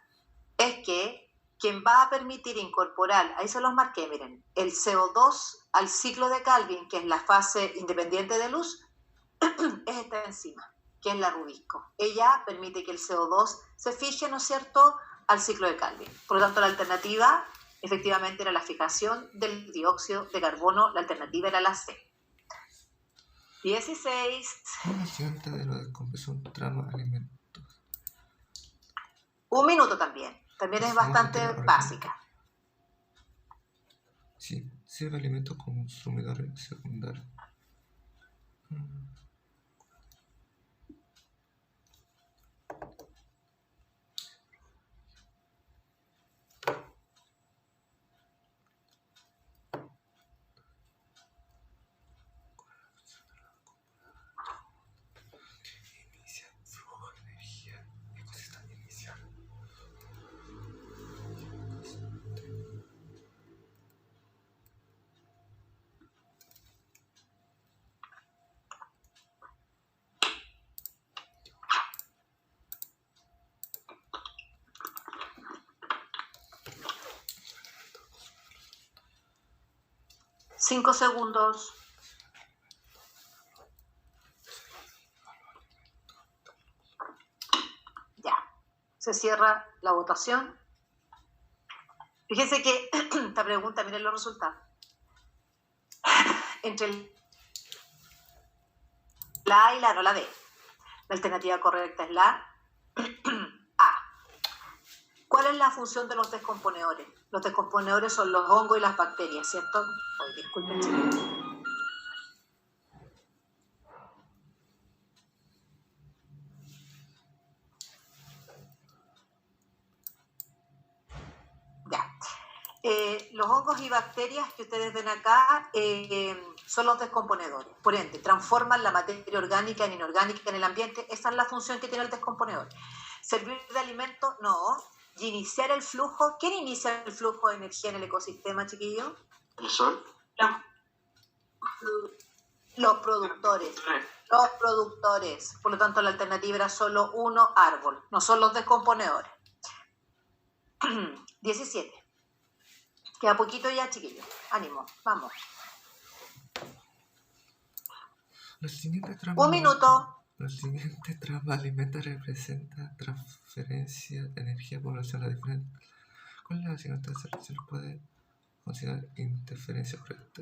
es que quien va a permitir incorporar, ahí se los marqué, miren, el CO2 al ciclo de Calvin, que es la fase independiente de luz, es esta enzima, que es la Rubisco. Ella permite que el CO2 se fije, ¿no es cierto?, al ciclo de Calvin. Por lo tanto, la alternativa efectivamente era la fijación del dióxido de carbono, la alternativa era la C. 16. ¿Cuál es la siguiente de la descomposición trama alimentos? Un minuto también. También es bastante básica. Sí, sirve alimentos como consumidores secundarios. Inicia flujo de energía, ecosistema inicial. Cinco segundos. Ya. Se cierra la votación. Fíjense que esta pregunta, miren los resultados. Entre la A y la no, la B. La alternativa correcta es la A. ¿Cuál es la función de los descomponedores? Los descomponedores son los hongos y las bacterias, ¿cierto? Ay, disculpen, chicos. Ya. Los hongos y bacterias que ustedes ven acá son los descomponedores. Por ende, transforman la materia orgánica en inorgánica en el ambiente. Esa es la función que tiene el descomponedor. ¿Servir de alimento? No. Y iniciar el flujo. ¿Quién inicia el flujo de energía en el ecosistema, chiquillos? ¿El sol? Los productores. Los productores. Por lo tanto, la alternativa era solo uno árbol. No son los descomponedores. 17. Queda poquito ya, chiquillos. Ánimo, vamos. La siguiente trama. Un minuto. La siguiente trama alimentaria representa transferencia de energía a población. La diferencia. ¿Cuál es la siguiente se puede considerar interferencia correcta?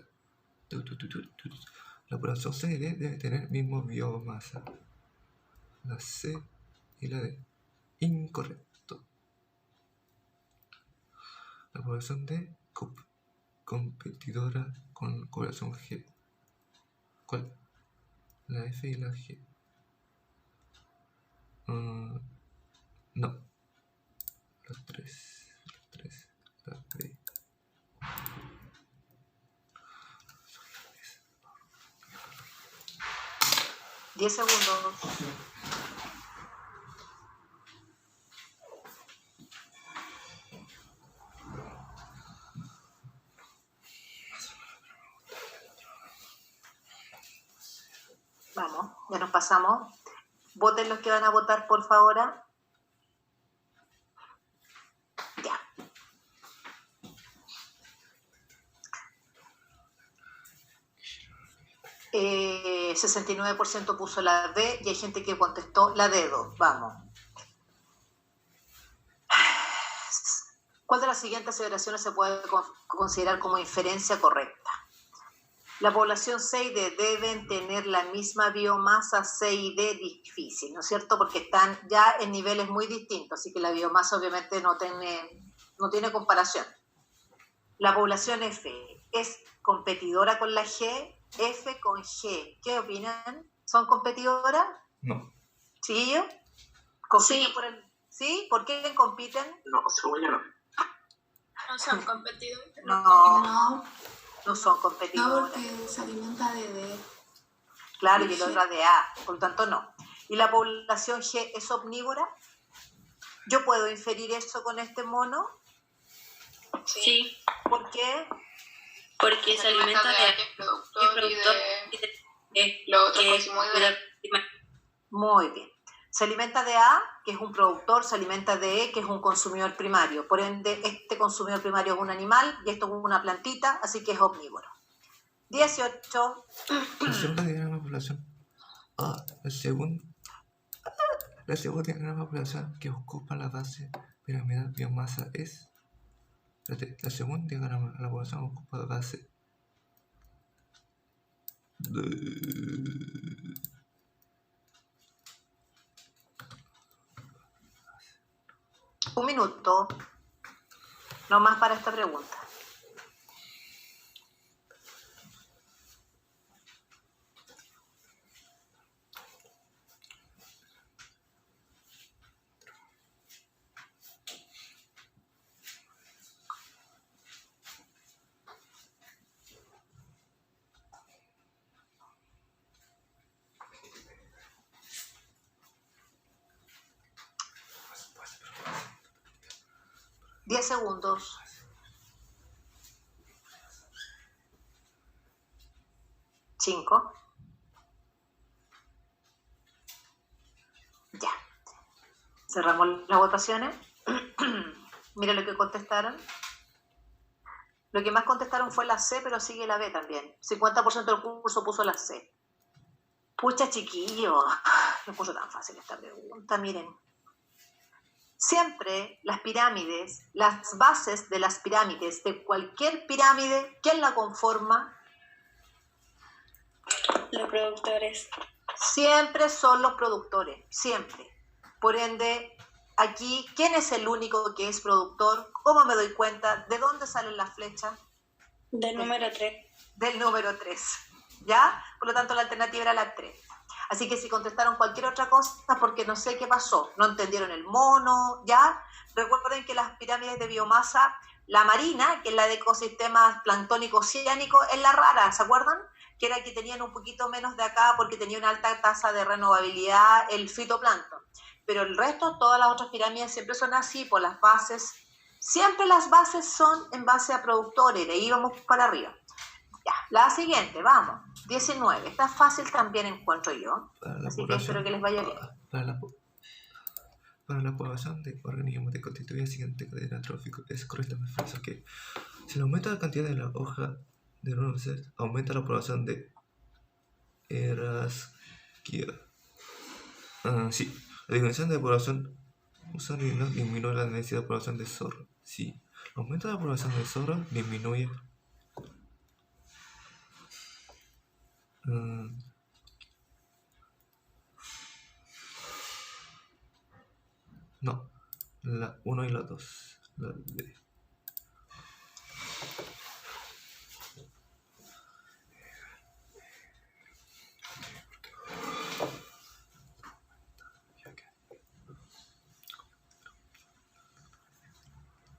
La población C y D debe tener mismo biomasa. La C y la D. Incorrecto. La población D competidora con la población G. ¿Cuál? La F y la G. No. Las tres. La B. 10 segundos. Vamos, ya nos pasamos. Voten los que van a votar, por favor. Ya. Eh, 69% puso la D y hay gente que contestó la D2. Vamos. ¿Cuál de las siguientes aseveraciones se puede considerar como inferencia correcta? La población C y D deben tener la misma biomasa C y D difícil, ¿no es cierto? Porque están ya en niveles muy distintos, así que la biomasa obviamente no tiene comparación. La población F es competidora con la G, F con G. ¿Qué opinan? ¿Son competidoras? No. ¿Sí, yo? ¿Compiten Sí. por el... ¿Sí? ¿Por qué compiten? No, según yo no. No son competidores. No, no son No, competidoras. porque se alimenta de D. Claro, y el otro de A, por lo tanto no. ¿Y la población G es omnívora? ¿Yo puedo inferir eso con este mono? Sí, ¿Por qué? porque se alimenta de que es productor y de lo otro que consumidor. Muy bien. Se alimenta de A, que es un productor, se alimenta de E, que es un consumidor primario. Por ende, este consumidor primario es un animal y esto es una plantita, así que es omnívoro. 18. El segundo diagrama de población. El segundo diagrama de población que ocupa la base piramidal biomasa es. El segundo diagrama de la población ocupa la base. Un minuto. No más para esta pregunta. Diez segundos. Cinco. Ya. Cerramos las votaciones. Mira lo que contestaron. Lo que más contestaron fue la C, pero sigue la B también. 50% del curso puso la C. Pucha, chiquillo. No puso tan fácil esta pregunta, miren. Siempre las pirámides, las bases de las pirámides, de cualquier pirámide, ¿quién la conforma? los productores. Siempre son los productores, siempre. Por ende, aquí, ¿quién es el único que es productor? ¿Cómo me doy cuenta? ¿De dónde salen las flechas? Del número 3. Del número 3, ¿ya? Por lo tanto, la alternativa era la 3. Así que si contestaron cualquier otra cosa, porque no sé qué pasó, no entendieron el mono, ¿ya? Recuerden que las pirámides de biomasa, la marina, que es la de ecosistemas planctónicos oceánicos, es la rara, ¿se acuerdan? Que era que tenían un poquito menos de acá porque tenía una alta tasa de renovabilidad el fitoplancton. Pero el resto, todas las otras pirámides siempre son así, por las bases. Siempre las bases son en base a productores, de ahí vamos para arriba. Ya, la siguiente, vamos. 19. Está fácil también, encuentro yo. Así que espero que les vaya bien. Para la población de organismos que constituye la siguiente cadena trófica es correctamente falso que si aumenta la cantidad de la hoja de nuevos seres, aumenta la población de Erasquia. Sí, la disminución de población usuario disminuye la necesidad de población de zorro. Sí, aumenta la población de zorro, disminuye. No, la 1 y la 2. La D.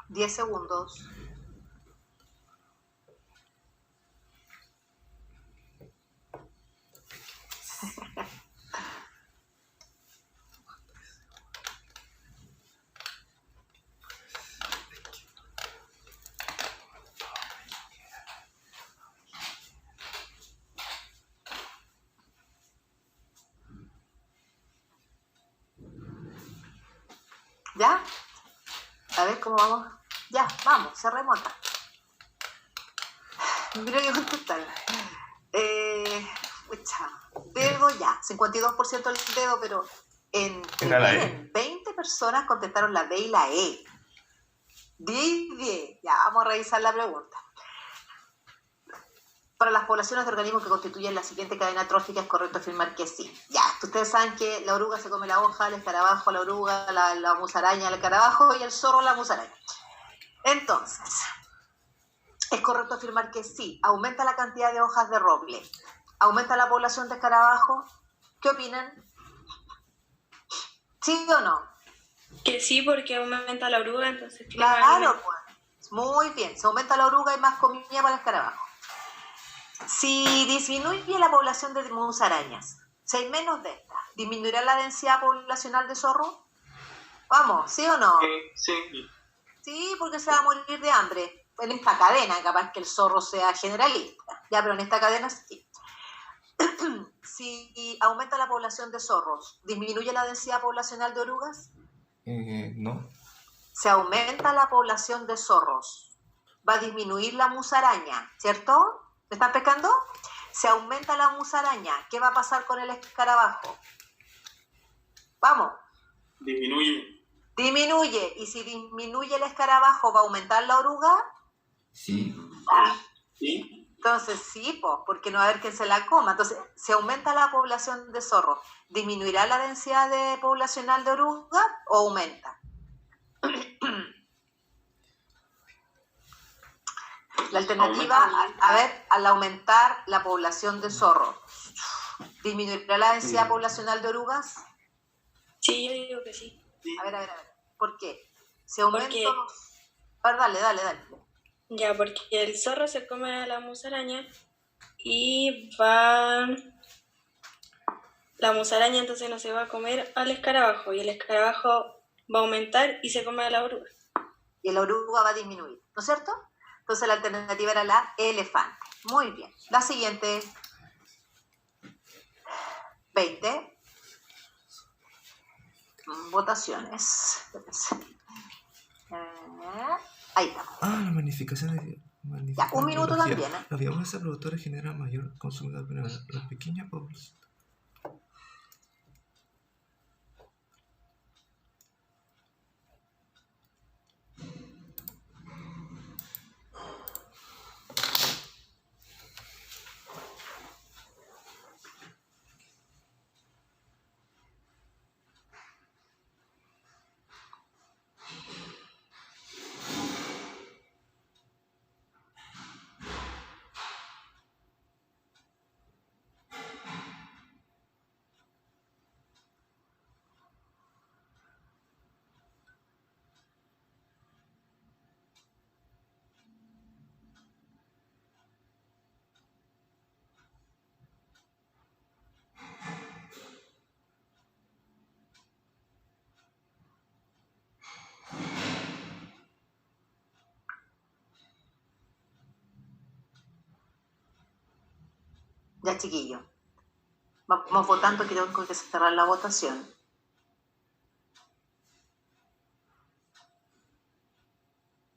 Diez segundos. ¿Ya? A ver cómo vamos. Ya, vamos, se remota. Mira que contestar. Dedo ya, 52% el dedo, pero Era la E. 20 personas contestaron la B y la E. 10. Ya, vamos a revisar la pregunta. Para las poblaciones de organismos que constituyen la siguiente cadena trófica, ¿es correcto afirmar que sí? Ya, ustedes saben que la oruga se come la hoja, el escarabajo, la oruga, la musaraña, el escarabajo y el zorro, la musaraña. Entonces, ¿es correcto afirmar que sí? Aumenta la cantidad de hojas de roble. ¿Aumenta la población de escarabajo? ¿Qué opinan? ¿Sí o no? Que sí, porque aumenta la oruga, entonces... Claro, pues. Muy bien. Se aumenta la oruga y más comida para el escarabajo. Si disminuye la población de musarañas, si hay menos de estas, ¿disminuirá la densidad poblacional de zorro? Vamos, ¿sí o no? Sí. Sí, porque se va a morir de hambre. En esta cadena, capaz que el zorro sea generalista. Ya, pero en esta cadena sí. Si aumenta la población de zorros, ¿disminuye la densidad poblacional de orugas? No. Se aumenta la población de zorros, va a disminuir la musaraña, ¿cierto? ¿Me están pescando? Se aumenta la musaraña, ¿qué va a pasar con el escarabajo? Vamos. Disminuye. Y si disminuye el escarabajo, ¿va a aumentar la oruga? Sí. ¿Sí? Entonces sí, porque no va a haber quien se la coma. Entonces, si aumenta la población de zorros, ¿disminuirá la densidad poblacional de oruga o aumenta? La alternativa, al aumentar la población de zorros, ¿disminuirá la densidad poblacional de orugas? Sí, yo digo que sí. A ver. ¿Por qué? Si aumenta... A ver, dale. Ya, porque el zorro se come a la musaraña y la musaraña entonces no se va a comer al escarabajo y el escarabajo va a aumentar y se come a la oruga. Y la oruga va a disminuir, ¿no es cierto? Entonces la alternativa era la elefante. Muy bien. La siguiente. 20. Votaciones. Ahí está. La magnificación de... Ya, un minuto también. La biomasa productora genera mayor consumidor, pero la pequeña población. Ya, chiquillo. Vamos votando, que tengo que cerrar la votación.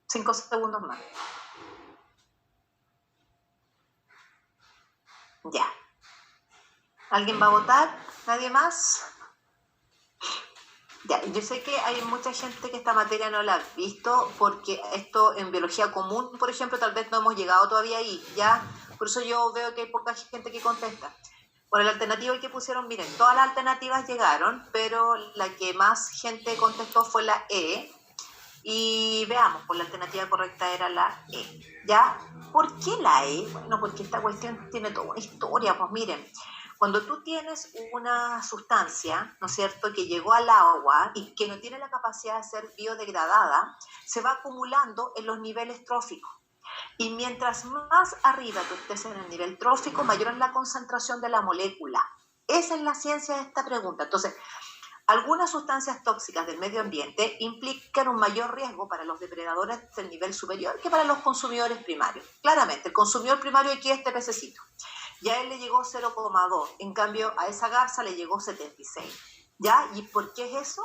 Cinco segundos más. Ya. ¿Alguien va a votar? ¿Nadie más? Ya, yo sé que hay mucha gente que esta materia no la ha visto porque esto en biología común, por ejemplo, tal vez no hemos llegado todavía ahí, ¿ya? Por eso yo veo que hay poca gente que contesta. Por la alternativa que pusieron, miren, todas las alternativas llegaron, pero la que más gente contestó fue la E. Y veamos, pues la alternativa correcta era la E. ¿Ya? ¿Por qué la E? Bueno, porque esta cuestión tiene toda una historia. Pues miren, cuando tú tienes una sustancia, ¿no es cierto?, que llegó al agua y que no tiene la capacidad de ser biodegradada, se va acumulando en los niveles tróficos. Y mientras más arriba tú estés en el nivel trófico, mayor es la concentración de la molécula. Esa es la ciencia de esta pregunta. Entonces, algunas sustancias tóxicas del medio ambiente implican un mayor riesgo para los depredadores del nivel superior que para los consumidores primarios. Claramente, el consumidor primario aquí es este pececito. Ya a él le llegó 0,2, en cambio a esa garza le llegó 76. ¿Ya? ¿Y por qué es eso?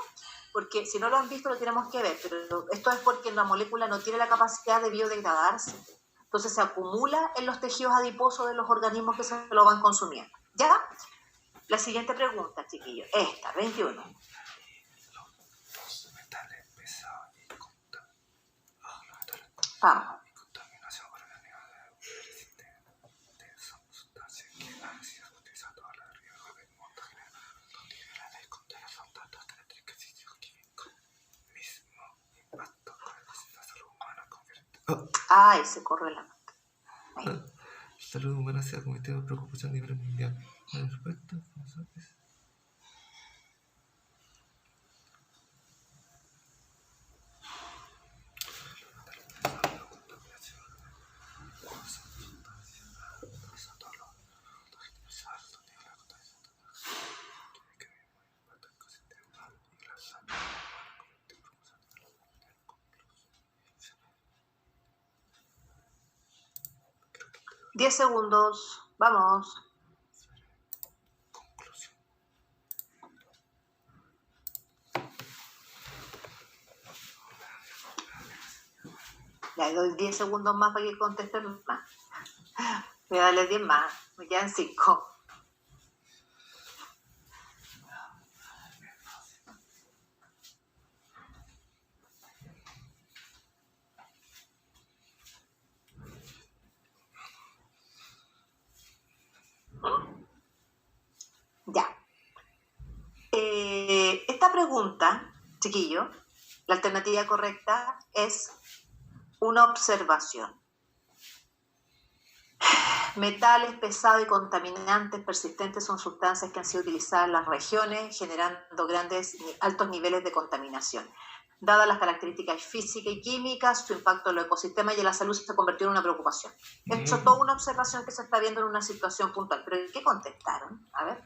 porque si no lo han visto lo tenemos que ver, pero esto es porque la molécula no tiene la capacidad de biodegradarse. Entonces se acumula en los tejidos adiposos de los organismos que se lo van consumiendo. ¿Ya? La siguiente pregunta, chiquillos. Esta, 21. Los metales pesados y Vamos. contaminación por el nivel de resistente son sustancias que han sido utilizadas toda la riesgo del mundo general. Los niveles de contaminación son tantas características físico-químicos. Mismo impacto con la salud humana convierte. Ay, se corre la mente. La salud humana se ha convertido en preocupación a nivel mundial. Al respecto, ¿sabes? Diez segundos. Vamos. Le doy 10 segundos más para que contesten más. Voy a darle 10 más. Me quedan 5. Ya. Esta pregunta, chiquillo, la alternativa correcta es una observación. Metales pesados y contaminantes persistentes son sustancias que han sido utilizadas en las regiones, generando altos niveles de contaminación. Dadas las características físicas y químicas, su impacto en los ecosistemas y en la salud se ha convertido en una preocupación. Esto es toda una observación que se está viendo en una situación puntual. ¿Pero qué contestaron? A ver.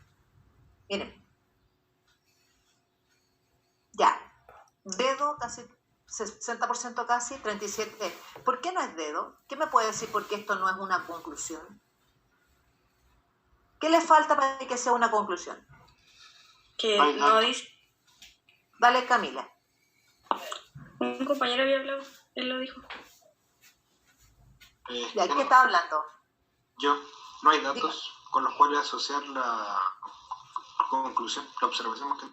Miren. Ya. Dedo casi 60% casi, 37%. ¿Por qué no es dedo? ¿Qué me puede decir por qué esto no es una conclusión? ¿Qué le falta para que sea una conclusión? Que no dice. Dale, Camila. Un compañero había hablado, él lo dijo. ¿De qué está hablando? No hay datos con los cuales asociar la conclusión, la observación que...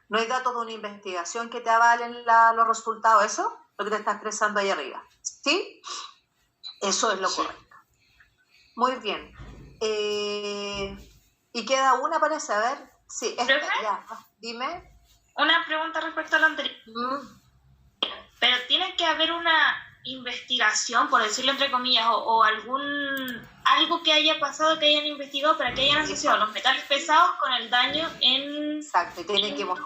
No hay datos de una investigación que te avalen los resultados, ¿eso? Lo que te está expresando ahí arriba. ¿Sí? Eso es lo correcto. Muy bien. Y queda una, parece, a ver. Sí, ya. Dime. Una pregunta respecto a lo anterior. Pero tiene que haber una investigación, por decirlo entre comillas, o algo que haya pasado, que hayan investigado para que hayan asociado los metales pesados con el daño en... Exacto, y tienen que mostrar